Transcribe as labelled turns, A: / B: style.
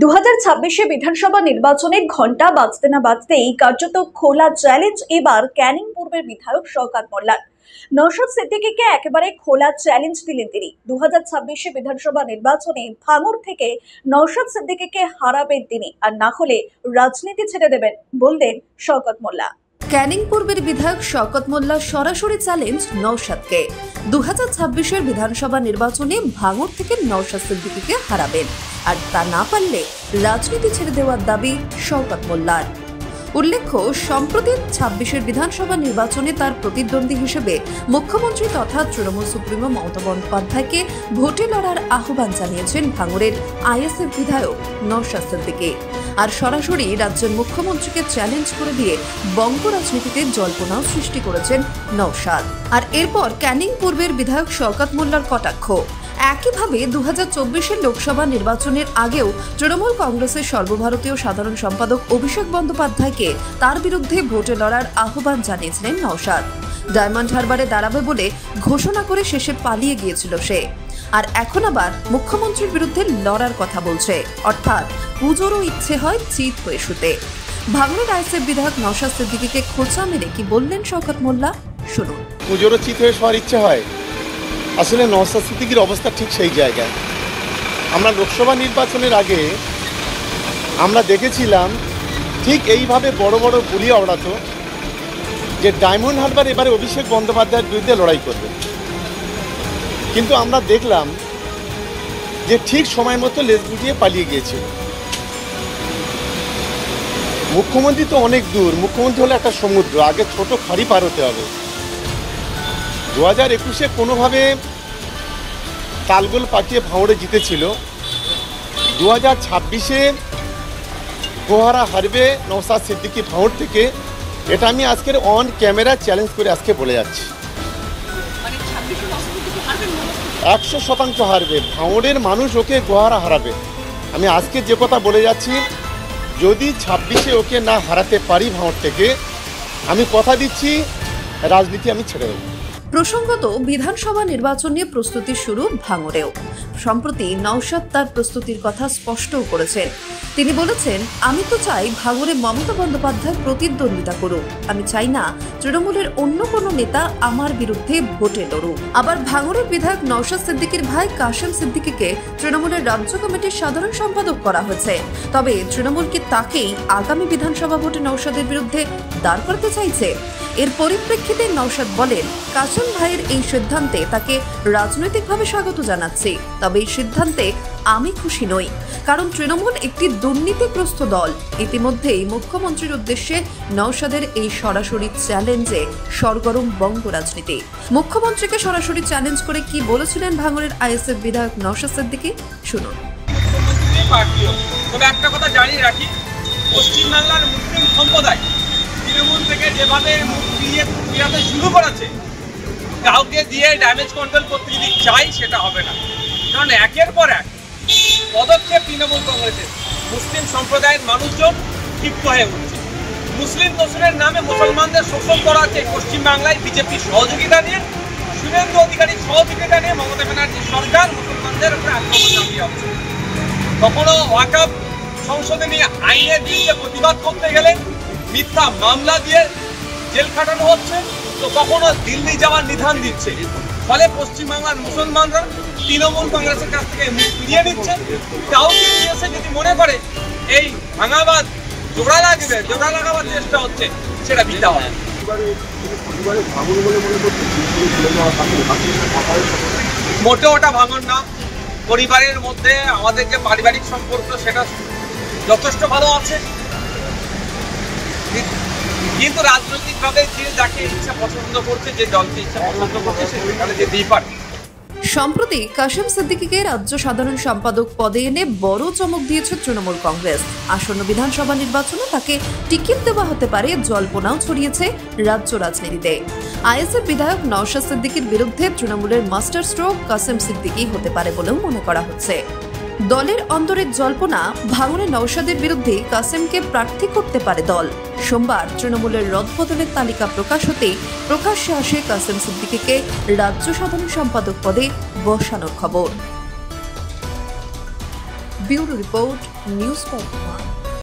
A: 2026 বিধানসভা নির্বাচনে ঘন্টা বাজতে না বাজতেই কার্যত খোলা চ্যালেঞ্জ এবার ক্যানিং পূর্বের বিধায়ক শওকত মোল্লার। নওশাদ সিদ্দিকীকে একেবারে খোলা চ্যালেঞ্জ দিলেন তিনি। 2026 বিধানসভা নির্বাচনে ভাঙড় থেকে নওশাদ সিদ্দিকীকে হারাবেন তিনি, আর না হলে রাজনীতি ছেড়ে দেবেন বললেন শওকত মোল্লা। ক্যানিং পূর্বের বিধায়ক শওকত মোল্লা সরাসরি চ্যালেঞ্জ নওশাদকে। 2026 বিধানসভা নির্বাচনে ভাঙড় থেকে নওশাদ সিদ্দিকীকে হারাবেন, আর তা না পারলে রাজনীতি ছেড়ে দেওয়ার দাবি শওকত মোল্লার। উল্লেখ্য, সম্প্রতি 26 বিধানসভা নির্বাচনে তার প্রতিদ্বন্দ্বী হিসেবে মুখ্যমন্ত্রী তথা তৃণমূল সুপ্রিমো মমতা বন্দ্যোপাধ্যায়কে ভোটে লড়ার আহ্বান জানিয়েছেন ভাঙড়ের আইএসএফ বিধায়ক নওশাদ সিদ্দিকী। আর সরাসরি রাজ্যের মুখ্যমন্ত্রীকে চ্যালেঞ্জ করে দিয়ে বঙ্গ রাজনীতিতে জল্পনাও সৃষ্টি করেছেন নওশাদ। আর এরপর ক্যানিং পূর্বের বিধায়ক শওকত মোল্লার কটাক্ষ। একইভাবে 2024 লোকসভা নির্বাচনের আগেও তৃণমূল কংগ্রেসের সর্বভারতীয় সাধারণ সম্পাদক অভিষেক বন্দ্যোপাধ্যায়কে তার বিরুদ্ধে ভোটে লড়ার আহ্বান জানিয়েছিলেন নওশাদ। ডায়মন্ড হারবারে দাঁড়াবে বলে ঘোষণা করে শেষে পালিয়ে গিয়েছিল সে, আর এখন আবার মুখ্যমন্ত্রীর বিরুদ্ধে লড়ার কথা বলছে। অর্থাৎ পুজোরও ইচ্ছে হয় চিত হয়ে শুতে। ভাঙড়ের আইএসএফ বিধায়ক নওশাদ সিদ্দিকীকে খোঁচা মেরে কি বললেন শওকত মোল্লা, শুনুন।
B: পুজোরও চিত হয়ে শোয়ার ইচ্ছে হয়, আসলে নওশাদ সিদ্দিকীর অবস্থা ঠিক সেই জায়গায়। আমরা লোকসভা নির্বাচনের আগে আমরা দেখেছিলাম ঠিক এইভাবে বড় বড় বুলি ওড়াতো যে ডায়মন্ড হারবার এবারে অভিষেক বন্দ্যোপাধ্যায়ের বিরুদ্ধে লড়াই করবে, কিন্তু আমরা দেখলাম যে ঠিক সময় মতো লেজ গুটিয়ে পালিয়ে গিয়েছিল। মুখ্যমন্ত্রী তো অনেক দূর, মুখ্যমন্ত্রী হলো একটা সমুদ্র, আগে ছোট খাড়ি পার হতে হবে। 2021 কোনোভাবে তালগোল পাঠিয়ে ভাঙড়ে জিতেছিল। 2026 গোহারা হারবে নওশাদ সিদ্দিকী ভাঙড় থেকে, এটা আমি আজকের অন ক্যামেরা চ্যালেঞ্জ করে আজকে বলে যাচ্ছি। 100% হারবে, ভাঙড়ের মানুষ ওকে গোহারা হারাবে। আমি আজকে যে কথা বলে যাচ্ছি, যদি 26 ওকে না হারাতে পারি ভাঙড় থেকে, আমি কথা দিচ্ছি রাজনীতি আমি ছেড়ে দেব।
A: প্রসঙ্গত, বিধানসভা নির্বাচন নিয়ে প্রস্তুতি শুরু ভাঙড়েও। সম্প্রতি নওশাদ তার প্রস্তুতির কথা স্পষ্টও করেছেন। তিনি বলেছেন, আমি তো চাই ভাঙড়ে মমতা বন্দ্যোপাধ্যায় প্রতিদ্বন্দ্বিতা করুক, আমি চাই না তৃণমূলের অন্য কোনো নেতা আমার বিরুদ্ধে ভোটে লড়ুক। আবার ভাঙড়ের বিধায়ক নওশাদ সিদ্দিকীর ভাই কাশেম সিদ্দিকীকে তৃণমূলের রাজ্য কমিটির সাধারণ সম্পাদক করা হয়েছে। তবে তৃণমূল কি তাকেই আগামী বিধানসভা ভোটে নওশাদের বিরুদ্ধে দাঁড় করাতে চাইছে? এর পরিপ্রেক্ষিতে নওশাদ বলেন, কাশেম ভাইয়ের এই সিদ্ধান্তে তাকে রাজনৈতিকভাবে স্বাগত জানাচ্ছি, তবে এই সিদ্ধান্তে আমি খুশি নই, কারণ তৃণমূল একটি দুর্নীতিগ্রস্ত দল। ইতিমধ্যেই মুখ্যমন্ত্রীর উদ্দেশ্যে নওশাদের এই সরাসরি চ্যালেঞ্জে সরগরম বঙ্গ রাজনীতি। মুখ্যমন্ত্রীকে সরাসরি চ্যালেঞ্জ করে কি বলেছিলেন ভাঙড়ের আইএসএফ বিধায়ক নওশাদ সিদ্দিকী, শুনুন।
C: তবে একটা কথা জানিয়ে রাখি, পশ্চিমবাংলার মুসলিম সম্প্রদায় তৃণমূল থেকে যেভাবে মুখ ফিরাতে শুরু করেছে, কাউকে দিয়ে ড্যামেজ কন্ট্রোল করতে যদি চাই সেটা হবে না। কারণ একের পর এক পদক্ষেপ তৃণমূল কংগ্রেসের, মুসলিম সম্প্রদায়ের মানুষজন ক্ষিপ্ত হয়ে উঠছে। মুসলিম দোষণের নামে মুসলমানদের শোষণ করা হচ্ছে পশ্চিমবাংলায় বিজেপির সহযোগিতা নিয়ে, শুভেন্দু অধিকারীর সহযোগিতা নিয়ে মমতা ব্যানার্জির সরকার মুসলমানদের উপরে আক্রমণ চালিয়ে হচ্ছে। কখনো ওয়াকফ সংশোধনী আইনের বিরুদ্ধে প্রতিবাদ করতে গেলে মিথ্যা মামলা দিয়ে জেল খাটানো হচ্ছে, তো কখনো দিল্লি যাওয়ার নিধান দিচ্ছে। ফলে পশ্চিমবাংলার মুসলমানরা তৃণমূল কংগ্রেসের কাছ থেকে মুখ ফিরিয়ে নিচ্ছে। কাউকে দিয়েছে যদি মনে করে এই ভাঙাবাদ জোড়া লাগাবার চেষ্টা হচ্ছে, সেটা দিতে হবে। মোটে ওটা ভাঙন না, পরিবারের মধ্যে আমাদের যে পারিবারিক সম্পর্ক সেটা যথেষ্ট ভালো আছে, কিন্তু রাজনৈতিকভাবে যে যাকে ইচ্ছা পছন্দ করছে, যে দলকে ইচ্ছা পছন্দ করছে, সেখানে যেতেই পারে।
A: সম্প্রতি কাশেম সিদ্দিকীকে রাজ্য সাধারণ সম্পাদক পদে এনে বড় চমক দিয়েছে তৃণমূল কংগ্রেস। আসন্ন বিধানসভা নির্বাচনে তাকে টিকিট দেওয়া হতে পারে জল্পনাও ছড়িয়েছে রাজ্য রাজনীতিতে। আইএসএফ বিধায়ক নওশাদ সিদ্দিকীর বিরুদ্ধে তৃণমূলের মাস্টার স্ট্রোক কাশেম সিদ্দিকী হতে পারে বলেও মনে করা হচ্ছে। দলের অন্তরের জল্পনা, ভাঙড়ে নওশাদের বিরুদ্ধে কাসেমকে প্রার্থী করতে পারে দল। সোমবার তৃণমূলের রদবদলের তালিকা প্রকাশ হতেই প্রকাশ্যে আসে কাসেম সিদ্দিকীকে রাজ্য সাধারণ সম্পাদক পদে বসানোর খবর।
D: ব্যুরো রিপোর্ট, নিউজ বর্তমান।